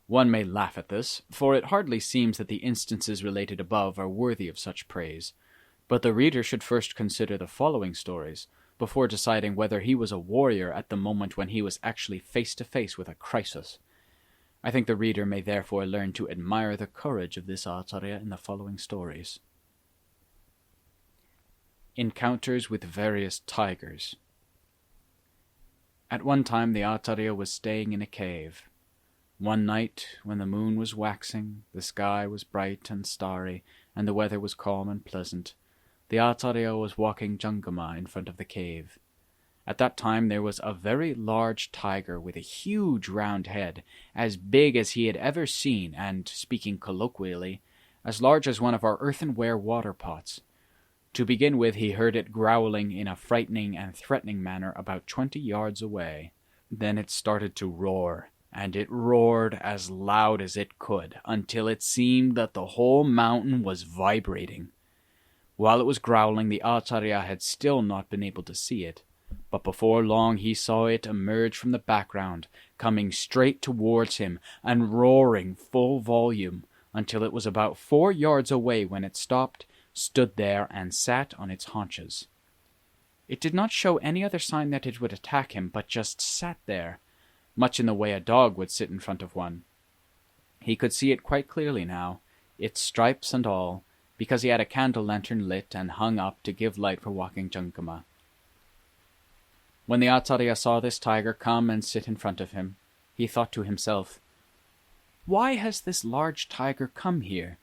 One may laugh at this, for it hardly seems that the instances related above are worthy of such praise, but the reader should first consider the following stories, before deciding whether he was a warrior at the moment when he was actually face to face with a crisis. I think the reader may therefore learn to admire the courage of this Acharya in the following stories. Encounters with various tigers. At one time the Acharya was staying in a cave. One night, when the moon was waxing, the sky was bright and starry, and the weather was calm and pleasant, the Acharya was walking Jangama in front of the cave. At that time there was a very large tiger with a huge round head, as big as he had ever seen, and, speaking colloquially, as large as one of our earthenware water pots. To begin with, he heard it growling in a frightening and threatening manner about 20 yards away. Then it started to roar, and it roared as loud as it could, until it seemed that the whole mountain was vibrating. While it was growling, the Acharya had still not been able to see it, but before long he saw it emerge from the background, coming straight towards him, and roaring full volume, until it was about 4 yards away when it stopped, stood there, and sat on its haunches. It did not show any other sign that it would attack him, but just sat there, much in the way a dog would sit in front of one. He could see it quite clearly now, its stripes and all, because he had a candle lantern lit and hung up to give light for walking Jangama. When the Acharya saw this tiger come and sit in front of him, he thought to himself, "Why has this large tiger come here?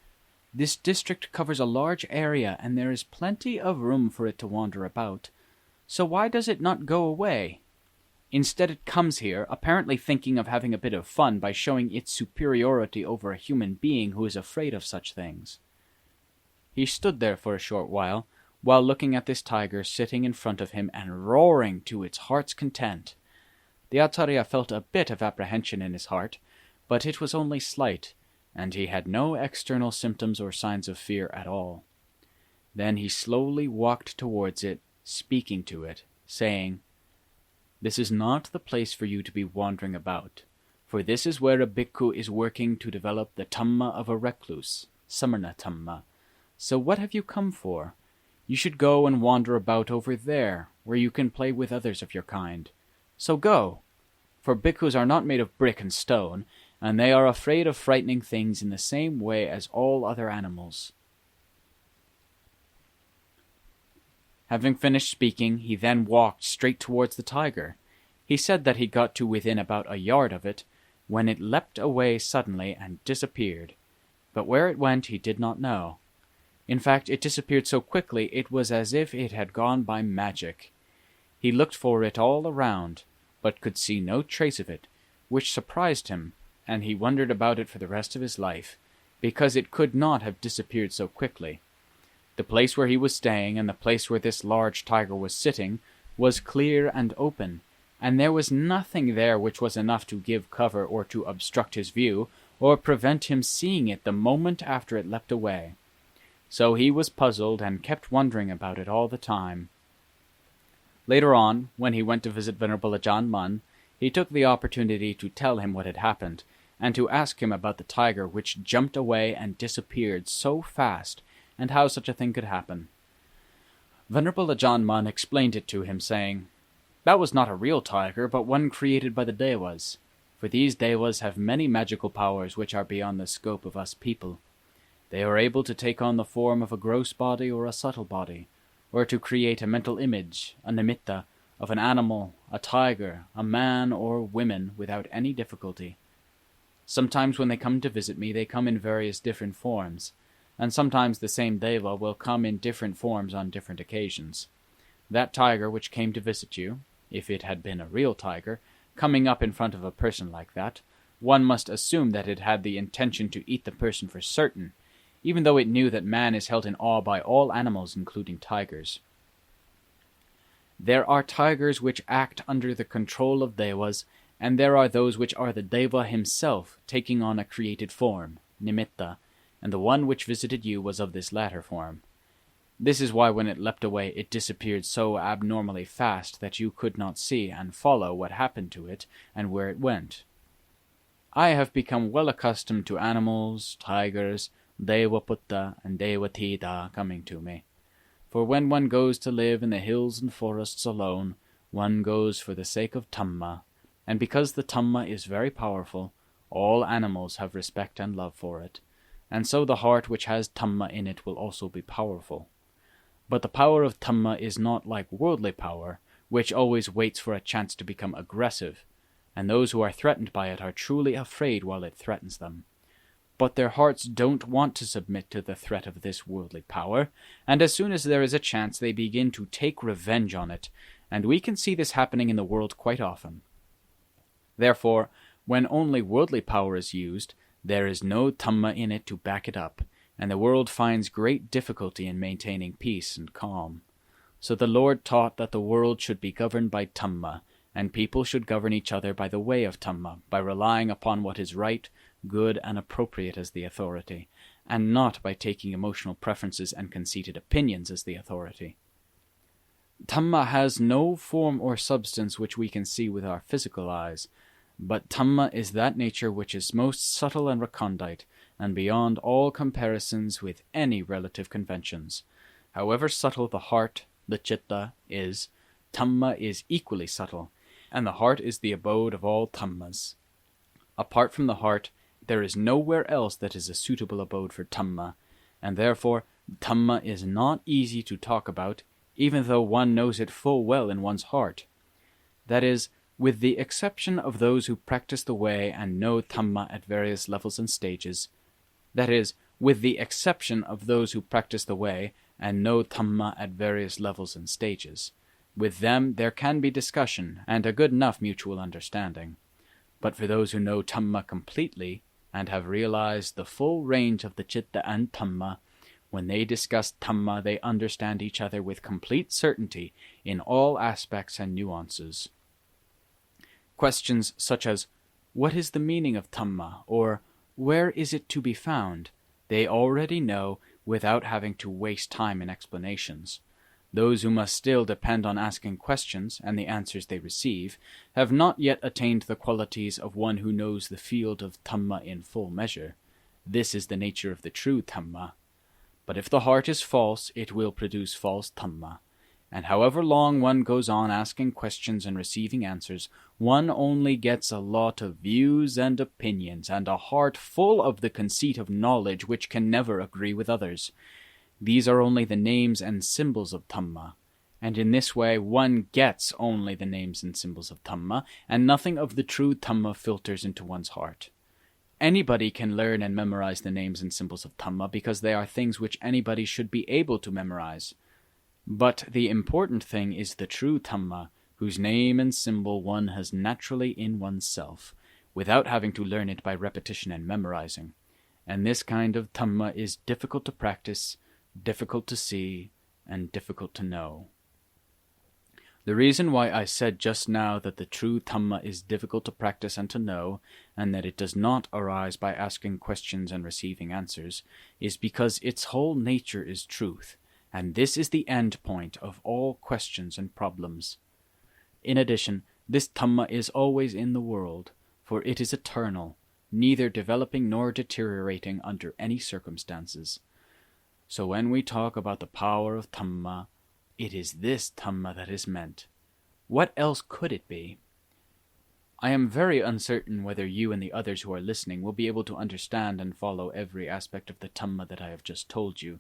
This district covers a large area, and there is plenty of room for it to wander about. So why does it not go away? Instead it comes here, apparently thinking of having a bit of fun by showing its superiority over a human being who is afraid of such things." He stood there for a short while looking at this tiger sitting in front of him and roaring to its heart's content. The Acharya felt a bit of apprehension in his heart, but it was only slight, and he had no external symptoms or signs of fear at all. Then he slowly walked towards it, speaking to it, saying, "This is not the place for you to be wandering about, for this is where a bhikkhu is working to develop the Dhamma of a recluse, Samarna Dhamma. So what have you come for? You should go and wander about over there, where you can play with others of your kind. So go, for bhikkhus are not made of brick and stone, and they are afraid of frightening things in the same way as all other animals." Having finished speaking, he then walked straight towards the tiger. He said that he got to within about a yard of it, when it leapt away suddenly and disappeared. But where it went he did not know. In fact, it disappeared so quickly it was as if it had gone by magic. He looked for it all around, but could see no trace of it, which surprised him, and he wondered about it for the rest of his life, because it could not have disappeared so quickly. The place where he was staying, and the place where this large tiger was sitting, was clear and open, and there was nothing there which was enough to give cover or to obstruct his view, or prevent him seeing it the moment after it leapt away. So he was puzzled and kept wondering about it all the time. Later on, when he went to visit Venerable Ajaan, he took the opportunity to tell him what had happened, and to ask him about the tiger which jumped away and disappeared so fast, and how such a thing could happen. Venerable Ajaan explained it to him, saying, "That was not a real tiger, but one created by the Devas, for these Devas have many magical powers which are beyond the scope of us people. They are able to take on the form of a gross body or a subtle body, or to create a mental image, a nimitta, of an animal, a tiger, a man, or women without any difficulty. Sometimes when they come to visit me, they come in various different forms, and sometimes the same Deva will come in different forms on different occasions. That tiger which came to visit you, if it had been a real tiger, coming up in front of a person like that, one must assume that it had the intention to eat the person for certain, even though it knew that man is held in awe by all animals, including tigers. There are tigers which act under the control of Devas, and there are those which are the Deva himself taking on a created form, nimitta, and the one which visited you was of this latter form. This is why when it leapt away it disappeared so abnormally fast that you could not see and follow what happened to it and where it went. I have become well accustomed to animals, tigers, Devaputta and Devatita coming to me. For when one goes to live in the hills and forests alone, one goes for the sake of Dhamma, and because the Dhamma is very powerful, all animals have respect and love for it, and so the heart which has Dhamma in it will also be powerful. But the power of Dhamma is not like worldly power, which always waits for a chance to become aggressive, and those who are threatened by it are truly afraid while it threatens them. But their hearts don't want to submit to the threat of this worldly power, and as soon as there is a chance they begin to take revenge on it, and we can see this happening in the world quite often. Therefore, when only worldly power is used, there is no Dhamma in it to back it up, and the world finds great difficulty in maintaining peace and calm. So the Lord taught that the world should be governed by Dhamma, and people should govern each other by the way of Dhamma, by relying upon what is right, good, and appropriate as the authority, and not by taking emotional preferences and conceited opinions as the authority. Dhamma has no form or substance which we can see with our physical eyes, but Dhamma is that nature which is most subtle and recondite, and beyond all comparisons with any relative conventions. However subtle the heart, the citta, is, Dhamma is equally subtle, and the heart is the abode of all Dhammas. Apart from the heart, there is nowhere else that is a suitable abode for Dhamma, and therefore Dhamma is not easy to talk about, even though one knows it full well in one's heart. That is, with the exception of those who practice the way and know Dhamma at various levels and stages. That is, with the exception of those who practice the way and know Dhamma at various levels and stages. With them there can be discussion and a good enough mutual understanding. But for those who know Dhamma completely and have realized the full range of the citta and Dhamma, when they discuss Dhamma they understand each other with complete certainty in all aspects and nuances. Questions such as, what is the meaning of Dhamma, or where is it to be found, they already know without having to waste time in explanations. Those who must still depend on asking questions and the answers they receive have not yet attained the qualities of one who knows the field of Dhamma in full measure. This is the nature of the true Dhamma. But if the heart is false, it will produce false Dhamma. And however long one goes on asking questions and receiving answers, one only gets a lot of views and opinions, and a heart full of the conceit of knowledge which can never agree with others. These are only the names and symbols of Dhamma, and in this way one gets only the names and symbols of Dhamma, and nothing of the true Dhamma filters into one's heart. Anybody can learn and memorize the names and symbols of Dhamma because they are things which anybody should be able to memorize. But the important thing is the true Dhamma, whose name and symbol one has naturally in oneself, without having to learn it by repetition and memorizing. And this kind of Dhamma is difficult to practice, difficult to see, and difficult to know. The reason why I said just now that the true Dhamma is difficult to practice and to know, and that it does not arise by asking questions and receiving answers, is because its whole nature is truth, and this is the end point of all questions and problems. In addition, this Dhamma is always in the world, for it is eternal, neither developing nor deteriorating under any circumstances. So when we talk about the power of Dhamma, it is this Dhamma that is meant. What else could it be? I am very uncertain whether you and the others who are listening will be able to understand and follow every aspect of the Dhamma that I have just told you,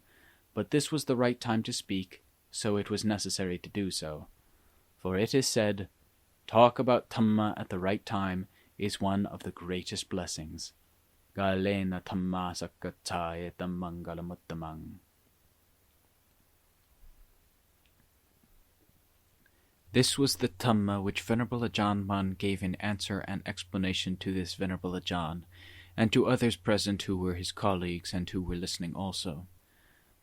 but this was the right time to speak, so it was necessary to do so. For it is said, talk about Dhamma at the right time is one of the greatest blessings. Galena Dhamma Sakkacaya Dhammangalamutthamang. This was the Dhamma which Venerable Ajaan gave in answer and explanation to this Venerable Ajaan, and to others present who were his colleagues and who were listening also.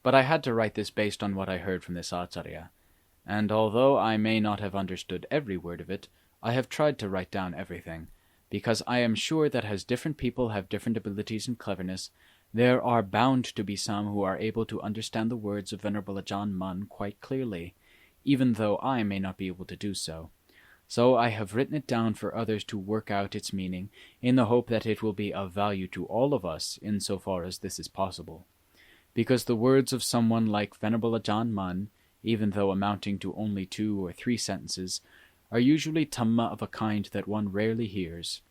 But I had to write this based on what I heard from this Acharya, and although I may not have understood every word of it, I have tried to write down everything, because I am sure that as different people have different abilities and cleverness, there are bound to be some who are able to understand the words of Venerable Ajaan quite clearly, even though I may not be able to do so. So I have written it down for others to work out its meaning, in the hope that it will be of value to all of us insofar as this is possible. Because the words of someone like Venerable Ajaan Mun, even though amounting to only 2 or 3 sentences, are usually Dhamma of a kind that one rarely hears.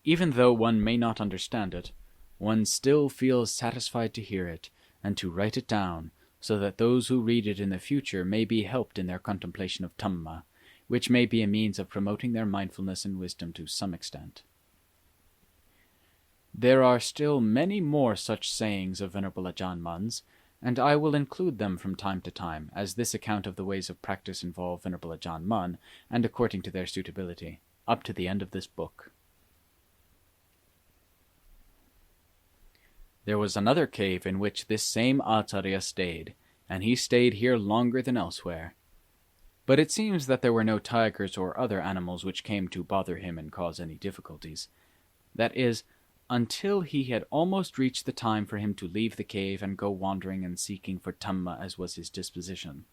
Even though one may not understand it, one still feels satisfied to hear it, and to write it down, so that those who read it in the future may be helped in their contemplation of Dhamma, which may be a means of promoting their mindfulness and wisdom to some extent. There are still many more such sayings of Venerable Ajaan Mun's, and I will include them from time to time, as this account of the ways of practice involve Venerable Ajaan Mun, and according to their suitability, up to the end of this book. There was another cave in which this same Acharya stayed, and he stayed here longer than elsewhere. But it seems that there were no tigers or other animals which came to bother him and cause any difficulties. That is, until he had almost reached the time for him to leave the cave and go wandering and seeking for Dhamma as was his disposition.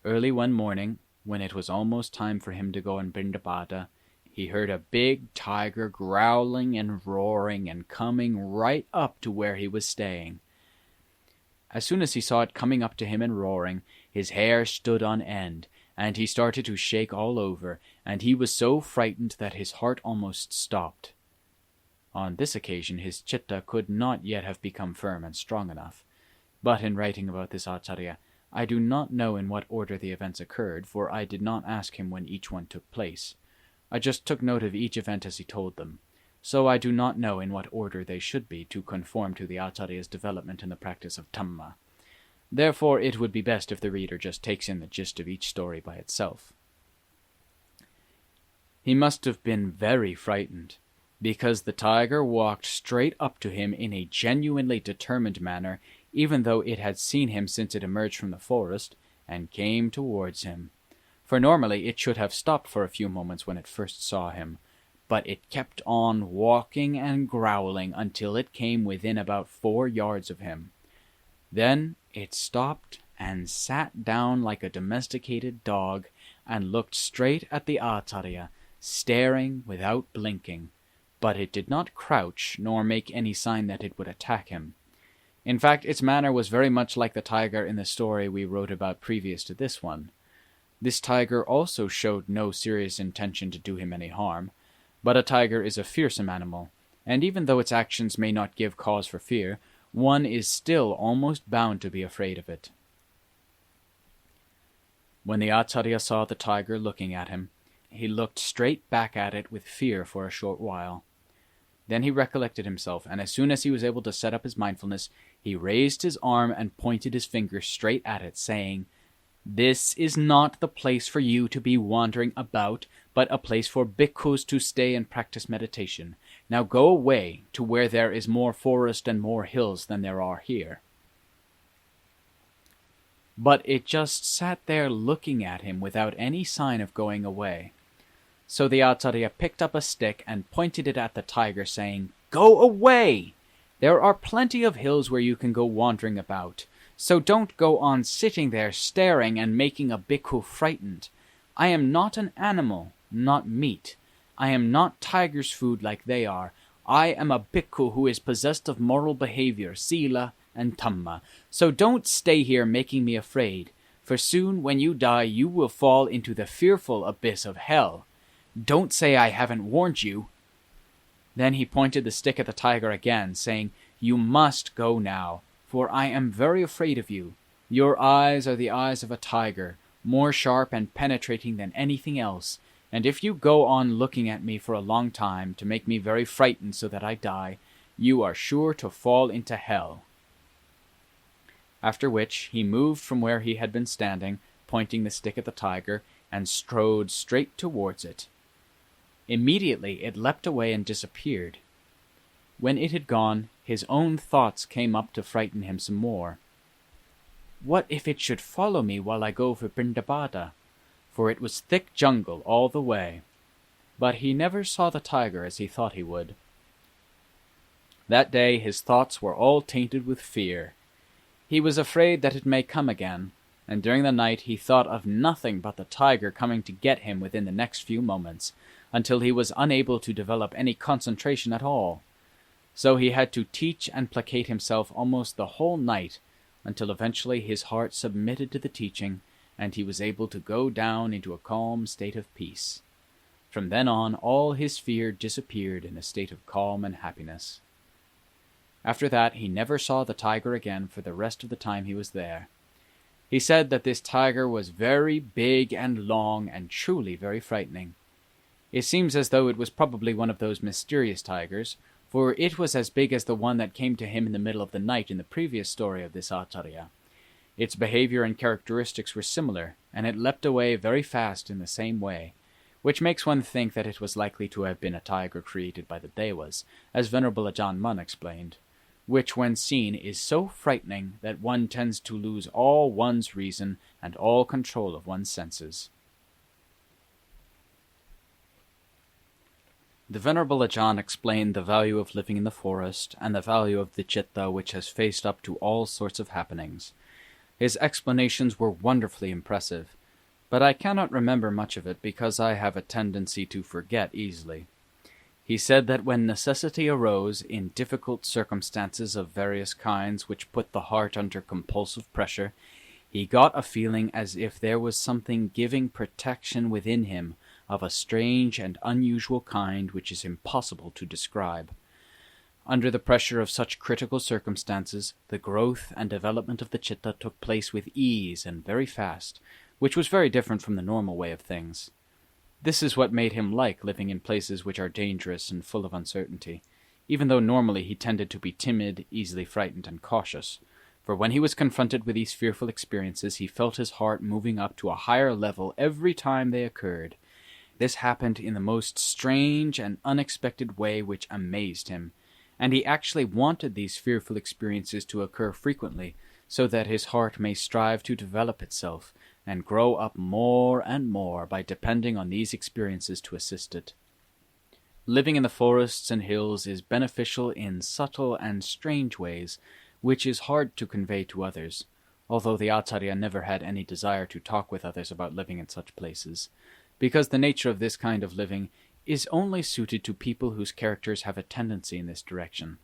Early one morning, when it was almost time for him to go on Paṭipadā, he heard a big tiger growling and roaring and coming right up to where he was staying. As soon as he saw it coming up to him and roaring, his hair stood on end, and he started to shake all over, and he was so frightened that his heart almost stopped. On this occasion his chitta could not yet have become firm and strong enough. But in writing about this Acharya, I do not know in what order the events occurred, for I did not ask him when each one took place. I just took note of each event as he told them, so I do not know in what order they should be to conform to the Acharya's development in the practice of Dhamma. Therefore it would be best if the reader just takes in the gist of each story by itself. He must have been very frightened, because the tiger walked straight up to him in a genuinely determined manner, even though it had seen him since it emerged from the forest, and came towards him. For normally it should have stopped for a few moments when it first saw him, but it kept on walking and growling until it came within about 4 yards of him. Then it stopped and sat down like a domesticated dog and looked straight at the Acharya, staring without blinking, but it did not crouch nor make any sign that it would attack him. In fact, its manner was very much like the tiger in the story we wrote about previous to this one. This tiger also showed no serious intention to do him any harm, but a tiger is a fearsome animal, and even though its actions may not give cause for fear, one is still almost bound to be afraid of it. When the Acharya saw the tiger looking at him, he looked straight back at it with fear for a short while. Then he recollected himself, and as soon as he was able to set up his mindfulness, he raised his arm and pointed his finger straight at it, saying, "This is not the place for you to be wandering about, but a place for bhikkhus to stay and practice meditation. Now go away to where there is more forest and more hills than there are here." But it just sat there looking at him without any sign of going away. So the Acharya picked up a stick and pointed it at the tiger, saying, "Go away! There are plenty of hills where you can go wandering about. So don't go on sitting there staring and making a bhikkhu frightened. I am not an animal, not meat. I am not tiger's food like they are. I am a bhikkhu who is possessed of moral behavior, sila, and dhamma. So don't stay here making me afraid, for soon when you die you will fall into the fearful abyss of hell. Don't say I haven't warned you." Then he pointed the stick at the tiger again, saying, "You must go now, for I am very afraid of you. Your eyes are the eyes of a tiger, more sharp and penetrating than anything else, and if you go on looking at me for a long time to make me very frightened so that I die, you are sure to fall into hell." After which he moved from where he had been standing, pointing the stick at the tiger, and strode straight towards it. Immediately it leapt away and disappeared. When it had gone, his own thoughts came up to frighten him some more. What if it should follow me while I go for Paṭipadā? For it was thick jungle all the way. But he never saw the tiger as he thought he would. That day his thoughts were all tainted with fear. He was afraid that it may come again, and during the night he thought of nothing but the tiger coming to get him within the next few moments, until he was unable to develop any concentration at all. So he had to teach and placate himself almost the whole night, until eventually his heart submitted to the teaching, and he was able to go down into a calm state of peace. From then on, all his fear disappeared in a state of calm and happiness. After that, he never saw the tiger again for the rest of the time he was there. He said that this tiger was very big and long and truly very frightening. It seems as though it was probably one of those mysterious tigers, for it was as big as the one that came to him in the middle of the night in the previous story of this Acharya. Its behavior and characteristics were similar, and it leapt away very fast in the same way, which makes one think that it was likely to have been a tiger created by the Devas, as Venerable Ajaan explained, which when seen is so frightening that one tends to lose all one's reason and all control of one's senses. The Venerable Ajaan explained the value of living in the forest and the value of the citta which has faced up to all sorts of happenings. His explanations were wonderfully impressive, but I cannot remember much of it because I have a tendency to forget easily. He said that when necessity arose in difficult circumstances of various kinds which put the heart under compulsive pressure, he got a feeling as if there was something giving protection within him of a strange and unusual kind which is impossible to describe. Under the pressure of such critical circumstances, the growth and development of the citta took place with ease and very fast, which was very different from the normal way of things. This is what made him like living in places which are dangerous and full of uncertainty, even though normally he tended to be timid, easily frightened, and cautious. For when he was confronted with these fearful experiences, he felt his heart moving up to a higher level every time they occurred. This happened in the most strange and unexpected way which amazed him, and he actually wanted these fearful experiences to occur frequently, so that his heart may strive to develop itself and grow up more and more by depending on these experiences to assist it. Living in the forests and hills is beneficial in subtle and strange ways, which is hard to convey to others, although the Acharya never had any desire to talk with others about living in such places, because the nature of this kind of living is only suited to people whose characters have a tendency in this direction.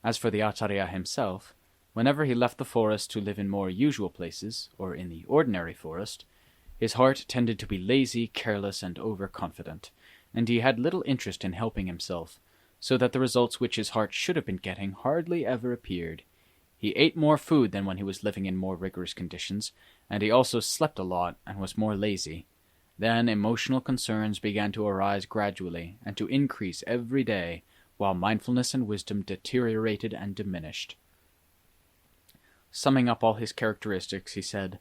As for the Acharya himself, whenever he left the forest to live in more usual places, or in the ordinary forest, his heart tended to be lazy, careless, and overconfident, and he had little interest in helping himself, so that the results which his heart should have been getting hardly ever appeared. He ate more food than when he was living in more rigorous conditions, and he also slept a lot and was more lazy. Then emotional concerns began to arise gradually and to increase every day, while mindfulness and wisdom deteriorated and diminished. Summing up all his characteristics, he said,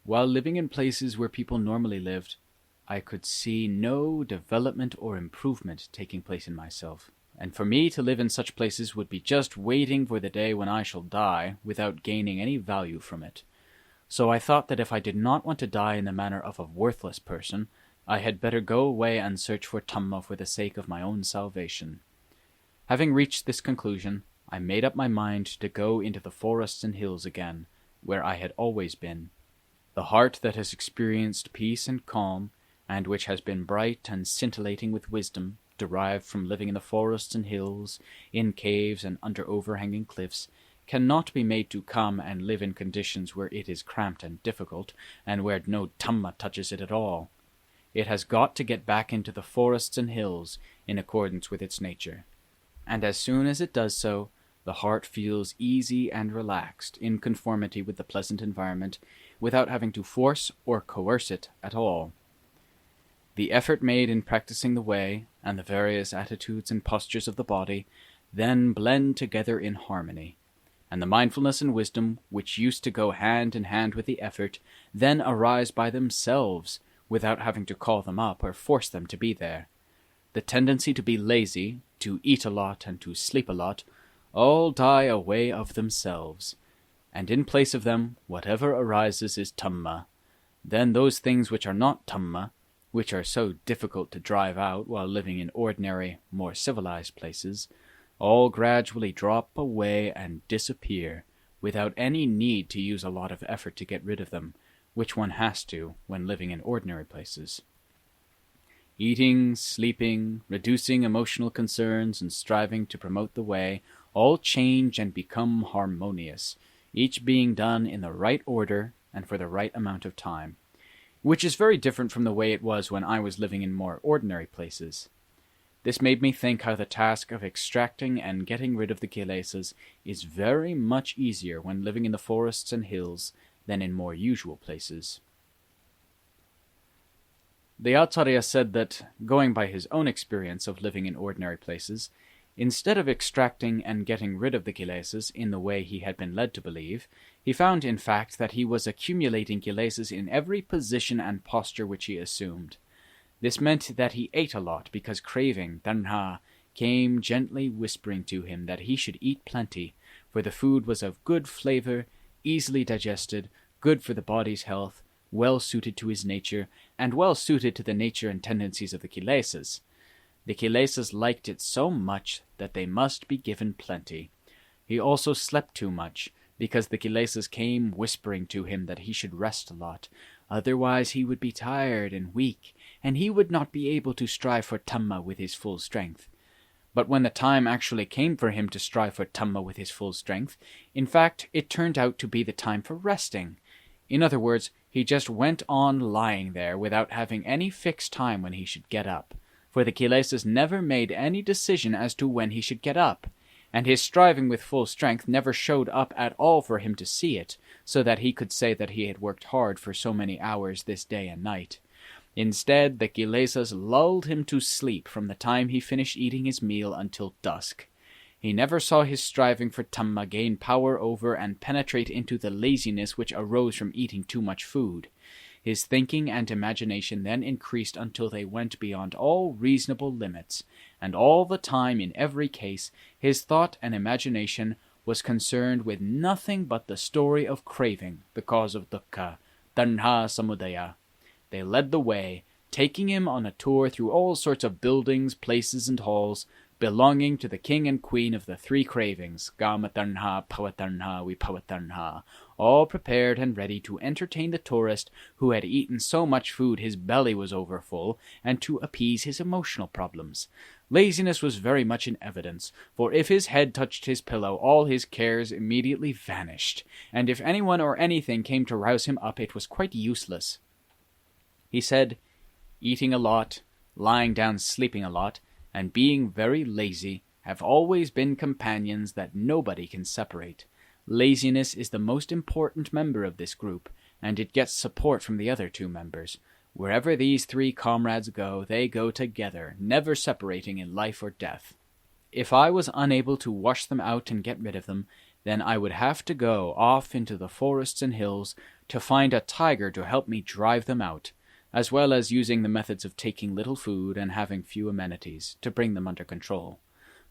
"While living in places where people normally lived, I could see no development or improvement taking place in myself, and for me to live in such places would be just waiting for the day when I shall die without gaining any value from it. So I thought that if I did not want to die in the manner of a worthless person, I had better go away and search for Dhamma for the sake of my own salvation. Having reached this conclusion, I made up my mind to go into the forests and hills again, where I had always been. The heart that has experienced peace and calm, and which has been bright and scintillating with wisdom, derived from living in the forests and hills, in caves and under overhanging cliffs, cannot be made to come and live in conditions where it is cramped and difficult, and where no Dhamma touches it at all. It has got to get back into the forests and hills in accordance with its nature. And as soon as it does so, the heart feels easy and relaxed, in conformity with the pleasant environment, without having to force or coerce it at all. The effort made in practicing the way, and the various attitudes and postures of the body, then blend together in harmony, and the mindfulness and wisdom, which used to go hand in hand with the effort, then arise by themselves, without having to call them up or force them to be there. The tendency to be lazy, to eat a lot, and to sleep a lot, all die away of themselves, and in place of them, whatever arises is Dhamma. Then those things which are not Dhamma, which are so difficult to drive out while living in ordinary, more civilized places, all gradually drop away and disappear without any need to use a lot of effort to get rid of them, which one has to when living in ordinary places. Eating, sleeping, reducing emotional concerns, and striving to promote the way all change and become harmonious, each being done in the right order and for the right amount of time, which is very different from the way it was when I was living in more ordinary places. This made me think how the task of extracting and getting rid of the kilesas is very much easier when living in the forests and hills than in more usual places. The Acharya said that, going by his own experience of living in ordinary places, instead of extracting and getting rid of the kilesas in the way he had been led to believe, he found in fact that he was accumulating kilesas in every position and posture which he assumed. This meant that he ate a lot because craving, tanha, came gently whispering to him that he should eat plenty, for the food was of good flavor, easily digested, good for the body's health, well suited to his nature, and well suited to the nature and tendencies of the kilesas. The kilesas liked it so much that they must be given plenty. He also slept too much, because the kilesas came whispering to him that he should rest a lot, otherwise he would be tired and weak, and he would not be able to strive for Dhamma with his full strength. But when the time actually came for him to strive for Dhamma with his full strength, in fact, it turned out to be the time for resting. In other words, he just went on lying there without having any fixed time when he should get up, for the kilesas never made any decision as to when he should get up, and his striving with full strength never showed up at all for him to see it, so that he could say that he had worked hard for so many hours this day and night. Instead, the kilesas lulled him to sleep from the time he finished eating his meal until dusk. He never saw his striving for Dhamma gain power over and penetrate into the laziness which arose from eating too much food. His thinking and imagination then increased until they went beyond all reasonable limits, and all the time, in every case, his thought and imagination was concerned with nothing but the story of craving, the cause of dukkha, tanha samudaya. They led the way, taking him on a tour through all sorts of buildings, places, and halls, belonging to the king and queen of the three cravings, kama-tanha, bhava-tanha, vibhava-tanha, all prepared and ready to entertain the tourist who had eaten so much food his belly was overfull, and to appease his emotional problems. Laziness was very much in evidence, for if his head touched his pillow, all his cares immediately vanished, and if anyone or anything came to rouse him up, it was quite useless. He said, eating a lot, lying down sleeping a lot, and being very lazy have always been companions that nobody can separate. Laziness is the most important member of this group, and it gets support from the other two members. Wherever these three comrades go, they go together, never separating in life or death. If I was unable to wash them out and get rid of them, then I would have to go off into the forests and hills to find a tiger to help me drive them out, as well as using the methods of taking little food and having few amenities to bring them under control.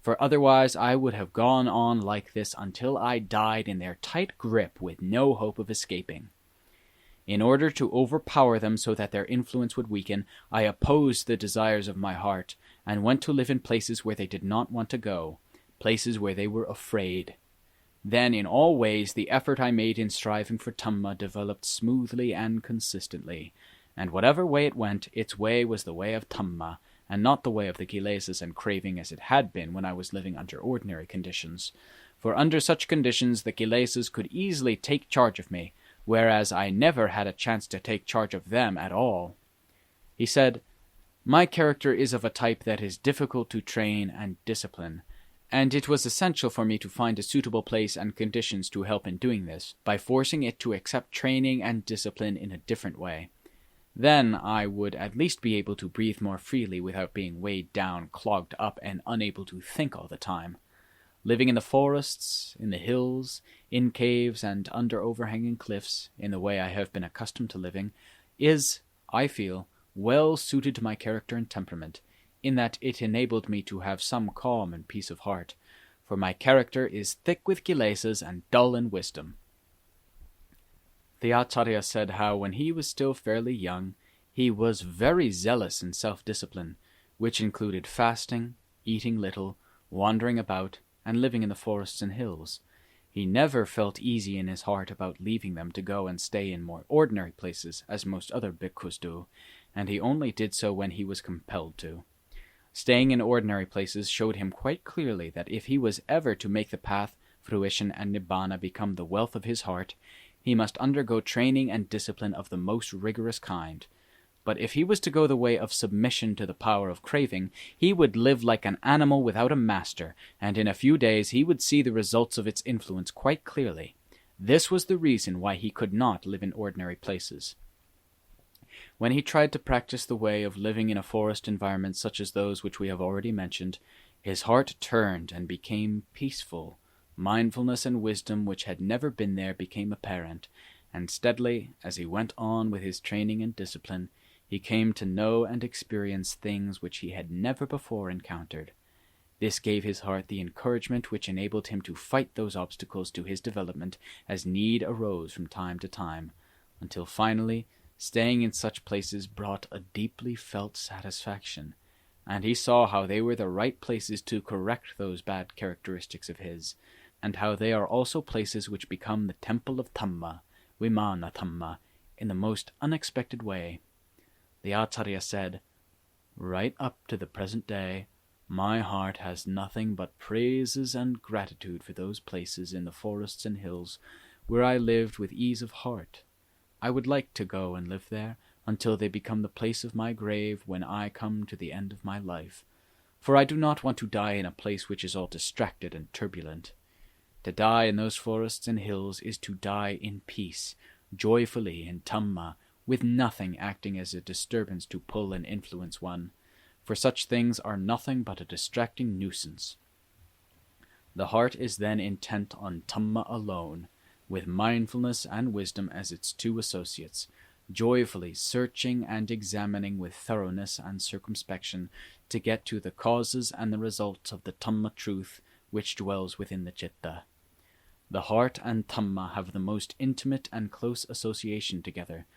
For otherwise I would have gone on like this until I died in their tight grip with no hope of escaping. In order to overpower them so that their influence would weaken, I opposed the desires of my heart, and went to live in places where they did not want to go, places where they were afraid. Then in all ways the effort I made in striving for Dhamma developed smoothly and consistently, and whatever way it went, its way was the way of Dhamma, and not the way of the kilesas and craving as it had been when I was living under ordinary conditions. For under such conditions the kilesas could easily take charge of me, whereas I never had a chance to take charge of them at all. He said, my character is of a type that is difficult to train and discipline, and it was essential for me to find a suitable place and conditions to help in doing this, by forcing it to accept training and discipline in a different way. Then I would at least be able to breathe more freely without being weighed down, clogged up, and unable to think all the time. Living in the forests, in the hills, in caves, and under overhanging cliffs, in the way I have been accustomed to living, is, I feel, well suited to my character and temperament, in that it enabled me to have some calm and peace of heart, for my character is thick with kilesas and dull in wisdom. The Acharya said how when he was still fairly young, he was very zealous in self-discipline, which included fasting, eating little, wandering about, and living in the forests and hills. He never felt easy in his heart about leaving them to go and stay in more ordinary places, as most other bhikkhus do, and he only did so when he was compelled to. Staying in ordinary places showed him quite clearly that if he was ever to make the path, fruition, and nibbana become the wealth of his heart, he must undergo training and discipline of the most rigorous kind. But if he was to go the way of submission to the power of craving, he would live like an animal without a master, and in a few days he would see the results of its influence quite clearly. This was the reason why he could not live in ordinary places. When he tried to practice the way of living in a forest environment such as those which we have already mentioned, his heart turned and became peaceful. Mindfulness and wisdom which had never been there became apparent, and steadily, as he went on with his training and discipline, he came to know and experience things which he had never before encountered. This gave his heart the encouragement which enabled him to fight those obstacles to his development as need arose from time to time, until finally staying in such places brought a deeply felt satisfaction, and he saw how they were the right places to correct those bad characteristics of his, and how they are also places which become the temple of Dhamma, Vimana Dhamma, in the most unexpected way. The Acharya said, "Right up to the present day, my heart has nothing but praises and gratitude for those places in the forests and hills where I lived with ease of heart. I would like to go and live there until they become the place of my grave when I come to the end of my life, for I do not want to die in a place which is all distracted and turbulent. To die in those forests and hills is to die in peace, joyfully in Dhamma, with nothing acting as a disturbance to pull and influence one, for such things are nothing but a distracting nuisance. The heart is then intent on Dhamma alone, with mindfulness and wisdom as its two associates, joyfully searching and examining with thoroughness and circumspection to get to the causes and the results of the Dhamma truth which dwells within the citta. The heart and Dhamma have the most intimate and close association together,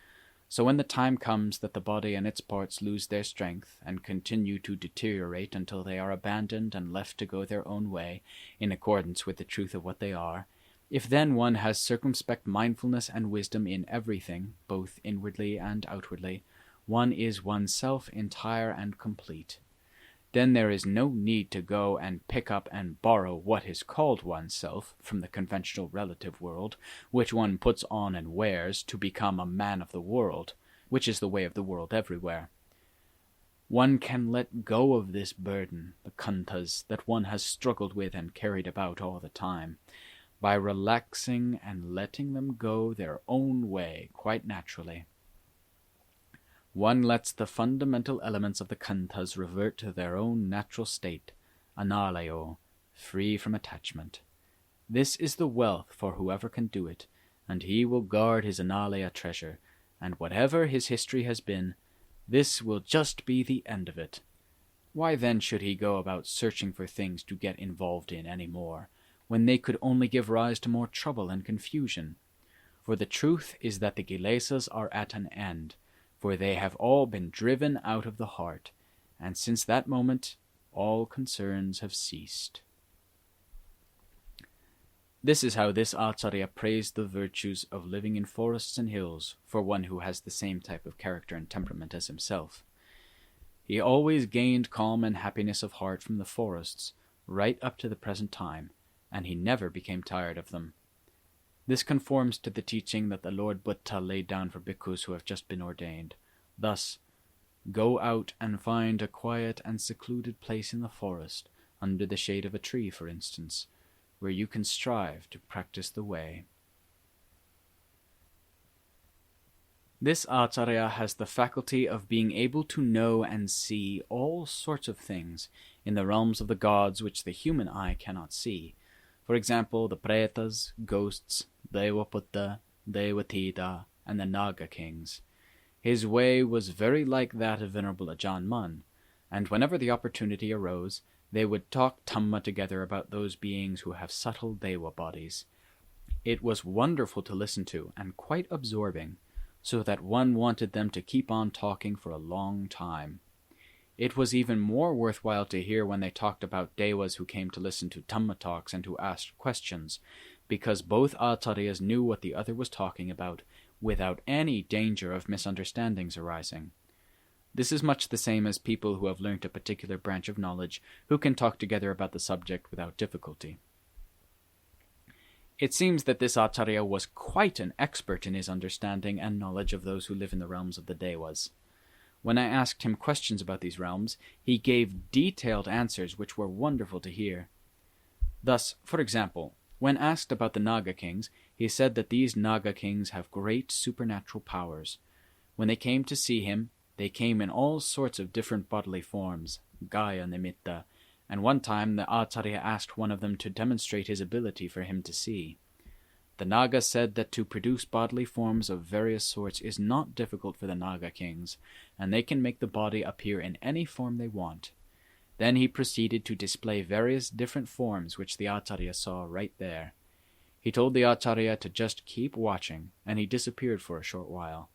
so when the time comes that the body and its parts lose their strength and continue to deteriorate until they are abandoned and left to go their own way, in accordance with the truth of what they are, if then one has circumspect mindfulness and wisdom in everything, both inwardly and outwardly, one is oneself entire and complete. Then there is no need to go and pick up and borrow what is called oneself from the conventional relative world, which one puts on and wears to become a man of the world, which is the way of the world everywhere. One can let go of this burden, the khandhas, that one has struggled with and carried about all the time, by relaxing and letting them go their own way quite naturally. One lets the fundamental elements of the khandhas revert to their own natural state, analayo, free from attachment. This is the wealth for whoever can do it, and he will guard his analaya treasure, and whatever his history has been, this will just be the end of it. Why then should he go about searching for things to get involved in any more, when they could only give rise to more trouble and confusion? For the truth is that the kilesas are at an end, for they have all been driven out of the heart, and since that moment all concerns have ceased. This is how this Acharya praised the virtues of living in forests and hills for one who has the same type of character and temperament as himself. He always gained calm and happiness of heart from the forests, right up to the present time, and he never became tired of them. This conforms to the teaching that the Lord Buddha laid down for bhikkhus who have just been ordained. Thus, go out and find a quiet and secluded place in the forest, under the shade of a tree, for instance, where you can strive to practice the way. This Acharya has the faculty of being able to know and see all sorts of things in the realms of the gods which the human eye cannot see. For example, the pretas, ghosts, Devaputta, Devatita, and the Naga kings. His way was very like that of Venerable Ajaan, and whenever the opportunity arose, they would talk Dhamma together about those beings who have subtle Deva bodies. It was wonderful to listen to, and quite absorbing, so that one wanted them to keep on talking for a long time. It was even more worthwhile to hear when they talked about Devas who came to listen to Dhamma talks and who asked questions, because both acharyas knew what the other was talking about, without any danger of misunderstandings arising. This is much the same as people who have learnt a particular branch of knowledge, who can talk together about the subject without difficulty. It seems that this acharya was quite an expert in his understanding and knowledge of those who live in the realms of the Devas. When I asked him questions about these realms, he gave detailed answers which were wonderful to hear. Thus, for example, when asked about the Naga kings, he said that these Naga kings have great supernatural powers. When they came to see him, they came in all sorts of different bodily forms, Gaya Nimitta, and one time the acharya asked one of them to demonstrate his ability for him to see. The Naga said that to produce bodily forms of various sorts is not difficult for the Naga kings, and they can make the body appear in any form they want. Then he proceeded to display various different forms which the acharya saw right there. He told the acharya to just keep watching, and he disappeared for a short while.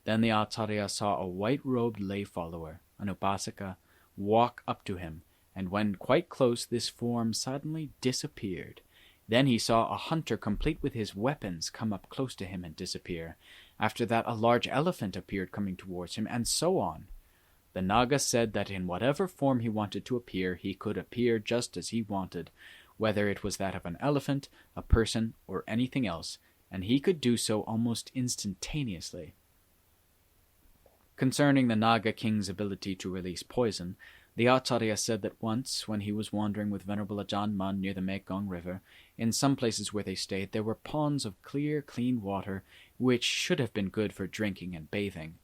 Then the acharya saw a white-robed lay follower, an upasaka, walk up to him, and when quite close this form suddenly disappeared. Then he saw a hunter complete with his weapons come up close to him and disappear. After that a large elephant appeared coming towards him, and so on. The Naga said that in whatever form he wanted to appear, he could appear just as he wanted, whether it was that of an elephant, a person, or anything else, and he could do so almost instantaneously. Concerning the Naga king's ability to release poison, the acharya said that once, when he was wandering with Venerable Ajaan Mun near the Mekong River, in some places where they stayed there were ponds of clear, clean water, which should have been good for drinking and bathing.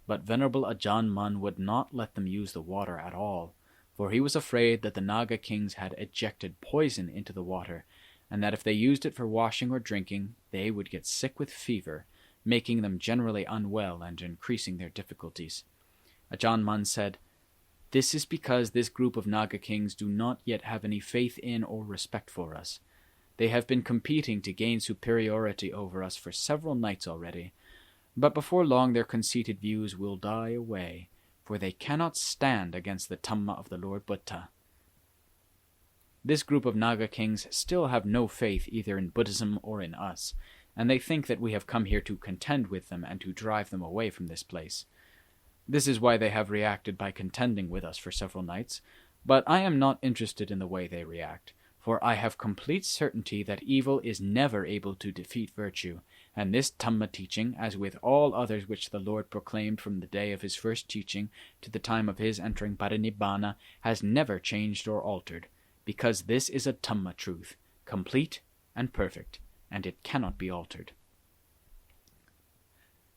But Venerable Ajaan Mun would not let them use the water at all, for he was afraid that the Naga kings had ejected poison into the water, and that if they used it for washing or drinking, they would get sick with fever, making them generally unwell and increasing their difficulties. Ajaan Mun said, "This is because this group of Naga kings do not yet have any faith in or respect for us. They have been competing to gain superiority over us for several nights already, but before long their conceited views will die away, for they cannot stand against the Dhamma of the Lord Buddha. This group of Naga kings still have no faith either in Buddhism or in us, and they think that we have come here to contend with them and to drive them away from this place. This is why they have reacted by contending with us for several nights, but I am not interested in the way they react, for I have complete certainty that evil is never able to defeat virtue, and this Dhamma teaching, as with all others which the Lord proclaimed from the day of his first teaching to the time of his entering Parinibbana, has never changed or altered, because this is a Dhamma truth, complete and perfect, and it cannot be altered."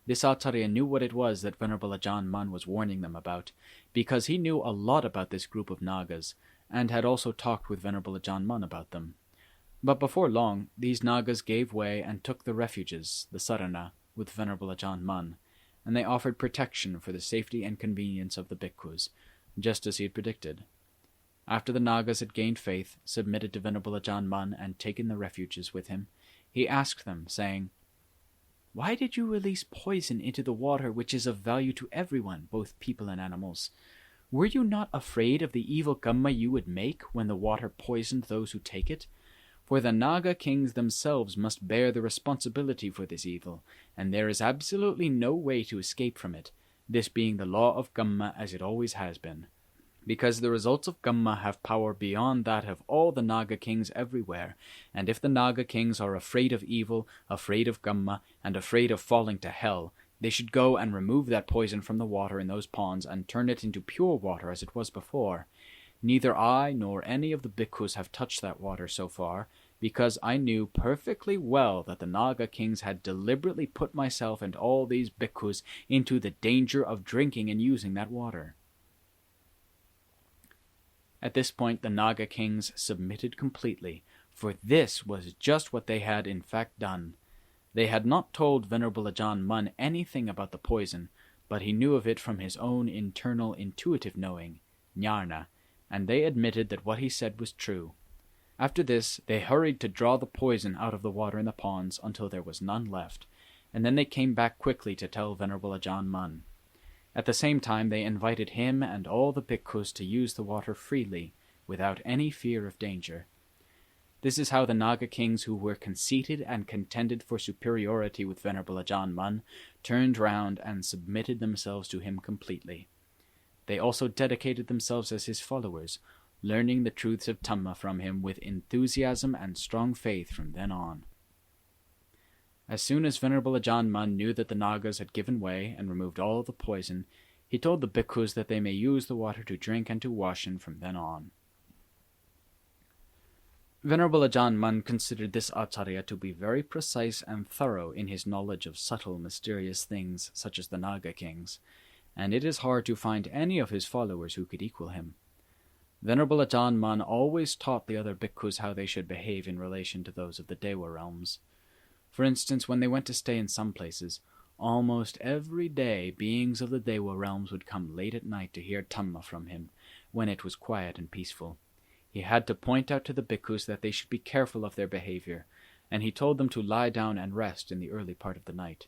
This acharya knew what it was that Venerable Ajaan Mun was warning them about, because he knew a lot about this group of Nagas, and had also talked with Venerable Ajaan Mun about them. But before long, these Nagas gave way and took the refuges, the sarana, with Venerable Ajaan Mun, and they offered protection for the safety and convenience of the bhikkhus, just as he had predicted. After the Nagas had gained faith, submitted to Venerable Ajaan Mun, and taken the refuges with him, he asked them, saying, "Why did you release poison into the water which is of value to everyone, both people and animals? Were you not afraid of the evil kamma you would make when the water poisoned those who take it? For the Naga kings themselves must bear the responsibility for this evil, and there is absolutely no way to escape from it, this being the law of kamma as it always has been. Because the results of kamma have power beyond that of all the Naga kings everywhere, and if the Naga kings are afraid of evil, afraid of kamma, and afraid of falling to hell, they should go and remove that poison from the water in those ponds and turn it into pure water as it was before. Neither I nor any of the bhikkhus have touched that water so far, because I knew perfectly well that the Naga kings had deliberately put myself and all these bhikkhus into the danger of drinking and using that water." At this point the Naga kings submitted completely, for this was just what they had in fact done. They had not told Venerable Ajaan Mun anything about the poison, but he knew of it from his own internal intuitive knowing, jnana, and they admitted that what he said was true. After this they hurried to draw the poison out of the water in the ponds until there was none left, and then they came back quickly to tell Venerable Ajaan Mun. At the same time they invited him and all the bhikkhus to use the water freely, without any fear of danger. This is how the Naga kings who were conceited and contended for superiority with Venerable Ajaan Mun turned round and submitted themselves to him completely. They also dedicated themselves as his followers, learning the truths of Dhamma from him with enthusiasm and strong faith from then on. As soon as Venerable Ajaan Mun knew that the Nagas had given way and removed all the poison, he told the bhikkhus that they may use the water to drink and to wash in from then on. Venerable Ajaan Mun considered this Acharya to be very precise and thorough in his knowledge of subtle, mysterious things such as the Naga kings, and it is hard to find any of his followers who could equal him. Venerable Ajaan Mun always taught the other bhikkhus how they should behave in relation to those of the Dewa realms. For instance, when they went to stay in some places, almost every day beings of the Dewa realms would come late at night to hear Dhamma from him, when it was quiet and peaceful. He had to point out to the bhikkhus that they should be careful of their behavior, and he told them to lie down and rest in the early part of the night.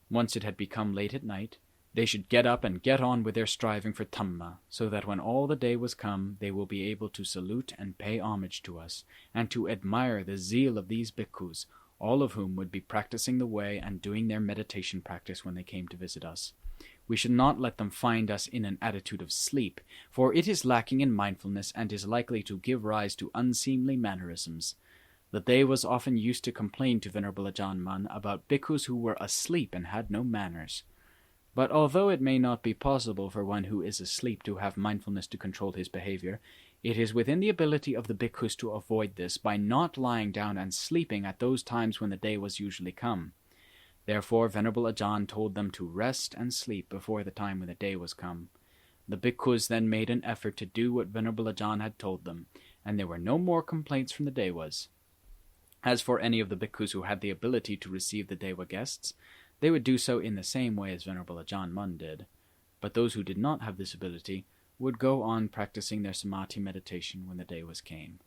Once it had become late at night, they should get up and get on with their striving for Dhamma, so that when all the day was come, they will be able to salute and pay homage to us, and to admire the zeal of these bhikkhus, all of whom would be practicing the way and doing their meditation practice when they came to visit us. We should not let them find us in an attitude of sleep, for it is lacking in mindfulness and is likely to give rise to unseemly mannerisms. The Devas often used to complain to Venerable Ajaan Mun about bhikkhus who were asleep and had no manners. But although it may not be possible for one who is asleep to have mindfulness to control his behavior, it is within the ability of the bhikkhus to avoid this by not lying down and sleeping at those times when the Devas usually come. Therefore Venerable Ajaan told them to rest and sleep before the time when the Devas come. The bhikkhus then made an effort to do what Venerable Ajaan had told them, and there were no more complaints from the Devas. As for any of the bhikkhus who had the ability to receive the Deva guests, they would do so in the same way as Venerable Ajaan Mun did. But those who did not have this ability would go on practicing their samadhi meditation when the Devas came.